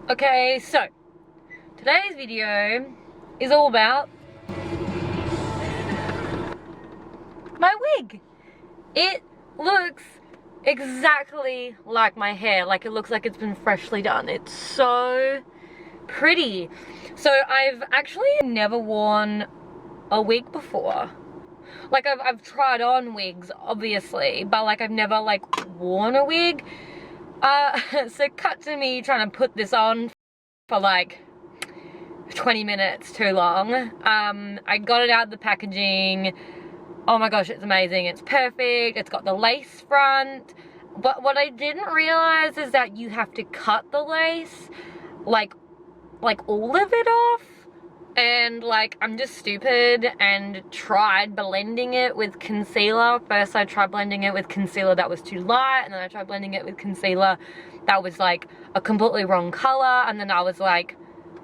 Okay, so today's video is all about my wig. It looks exactly like my hair, like it looks like it's been freshly done. It's so pretty. So I've actually never worn a wig before. Like I've tried on wigs, obviously, but like I've never like worn a wig. So cut to me trying to put this on for like 20 minutes too long. I got it out of the packaging. Oh my gosh, it's amazing. It's perfect. It's got the lace front. But what I didn't realize is that you have to cut the lace, like all of it off. And like, I'm just stupid and tried blending it with concealer. First I tried blending it with concealer that was too light, and then I tried blending it with concealer that was like a completely wrong color, and then I was like,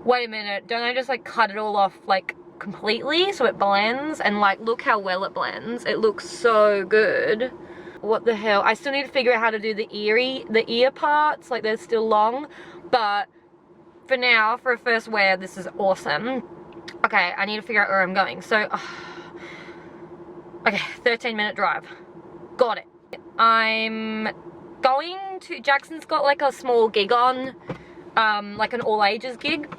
wait a minute, don't I just like cut it all off like completely so it blends? And like, look how well it blends. It looks so good. What the hell? I still need to figure out how to do the ear parts, like they're still long, but for now, for a first wear, this is awesome. Okay, I need to figure out where I'm going. So, okay, 13-minute drive. Got it. I'm going to, Jackson's got like a small gig on, like an all ages gig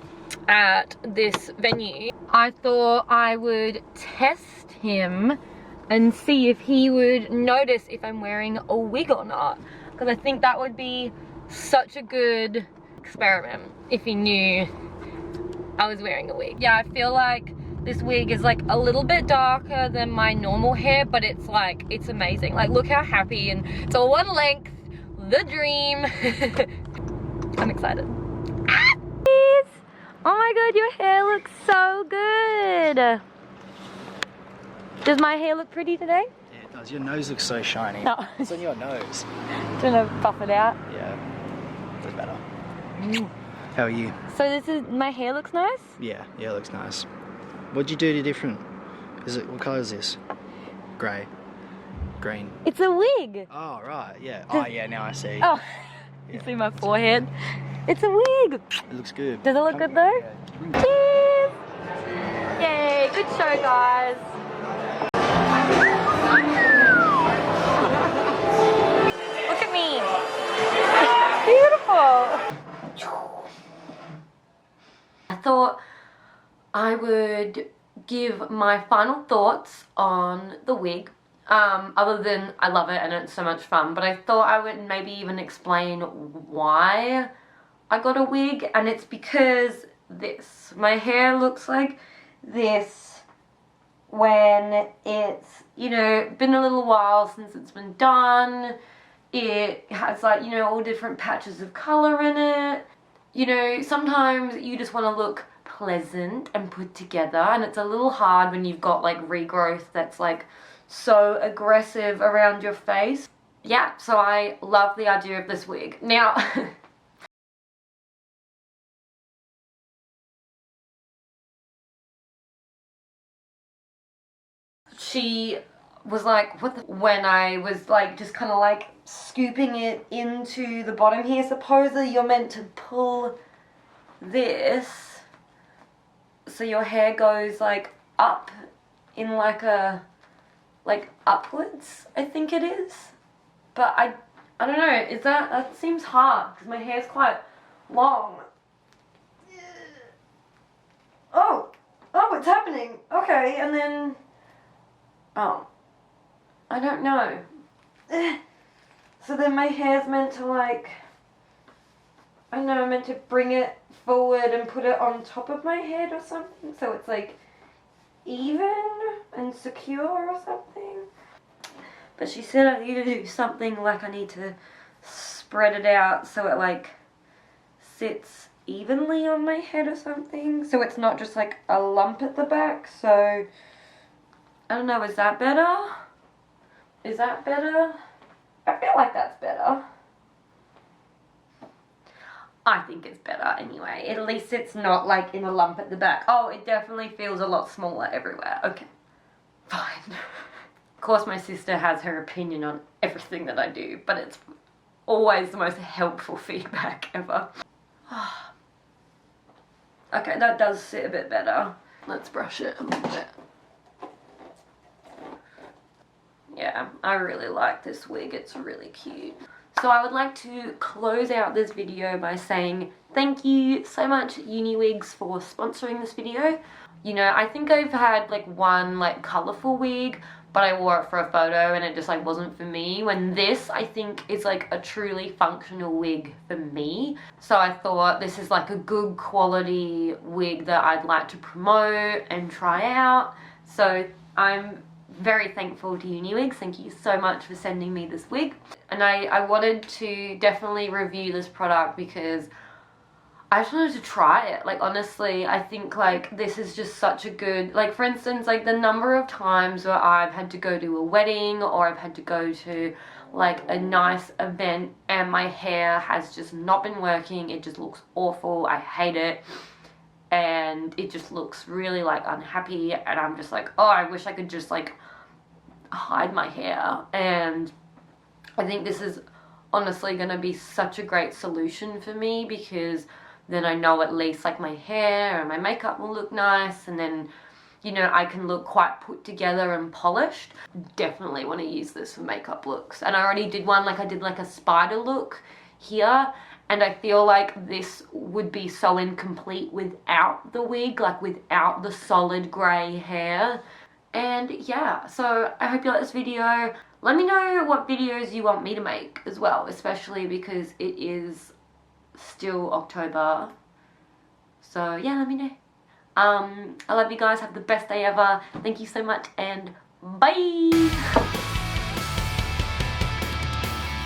at this venue. I thought I would test him and see if he would notice if I'm wearing a wig or not. Because I think that would be such a good experiment if he knew I was wearing a wig. Yeah, I feel like this wig is like a little bit darker than my normal hair, but it's like, it's amazing. Like, look how happy, and it's all one length, the dream. I'm excited. Ah, oh my god, your hair looks so good. Does my hair look pretty today? Yeah, it does. Your nose looks so shiny. No. It's on your nose. Do you want to buff it out? Yeah, that's better. How are you? So this is, my hair looks nice? Yeah, it looks nice. What'd you do to different? What colour is this? Grey. Green. It's a wig. Oh, right, yeah. Oh, yeah, now I see. Oh, yeah. You see my forehead? It's a wig. It looks good. Does it look good though? Yeah. Cheers! Yay, good show guys. Look at me. Beautiful. I thought I would give my final thoughts on the wig. Other than I love it and it's so much fun, but I thought I would maybe even explain why I got a wig, and it's because this. My hair looks like this when it's, you know, been a little while since it's been done. It has like, you know, all different patches of colour in it. You know, sometimes you just want to look pleasant and put together, and it's a little hard when you've got like regrowth that's like so aggressive around your face. Yeah, so I love the idea of this wig. Now, she was like, what the, when I was like just kind of like scooping it into the bottom here. Supposedly you're meant to pull this so your hair goes like up in like a, like upwards, I think it is. But I don't know, is that seems hard because my hair's quite long. Oh, it's happening. Okay, and then, oh, I don't know. So then my hair's meant to like, I don't know, I'm meant to bring it forward and put it on top of my head or something, so it's like even and secure or something. But she said I need to do something like I need to spread it out so it like sits evenly on my head or something, so it's not just like a lump at the back. So I don't know, is that better? Is that better? I feel like that's better. I think it's better anyway. At least it's not like in a lump at the back. Oh, it definitely feels a lot smaller everywhere. Okay, fine. Of course my sister has her opinion on everything that I do, but it's always the most helpful feedback ever. Okay, that does sit a bit better. Let's brush it a little bit. Yeah, I really like this wig. It's really cute. So I would like to close out this video by saying thank you so much Uniwigs for sponsoring this video. You know, I think I've had like one like colourful wig, but I wore it for a photo and it just like wasn't for me, when this I think is like a truly functional wig for me. So I thought this is like a good quality wig that I'd like to promote and try out. So I'm very thankful to Uniwigs. Thank you so much for sending me this wig. And I wanted to definitely review this product because I just wanted to try it. Like, honestly, I think like this is just such a good, like for instance, like the number of times where I've had to go to a wedding or I've had to go to like a nice event and my hair has just not been working. It just looks awful. I hate it. And it just looks really like unhappy, and I'm just like, oh, I wish I could just like hide my hair. And I think this is honestly gonna be such a great solution for me, because then I know at least like my hair and my makeup will look nice, and then, you know, I can look quite put together and polished. Definitely want to use this for makeup looks. And I already did one, like I did like a spider look here, and I feel like this would be so incomplete without the wig, like without the solid grey hair. And yeah, so I hope you like this video. Let me know what videos you want me to make as well, especially because it is still October. So yeah, let me know. I love you guys. Have the best day ever. Thank you so much, and bye!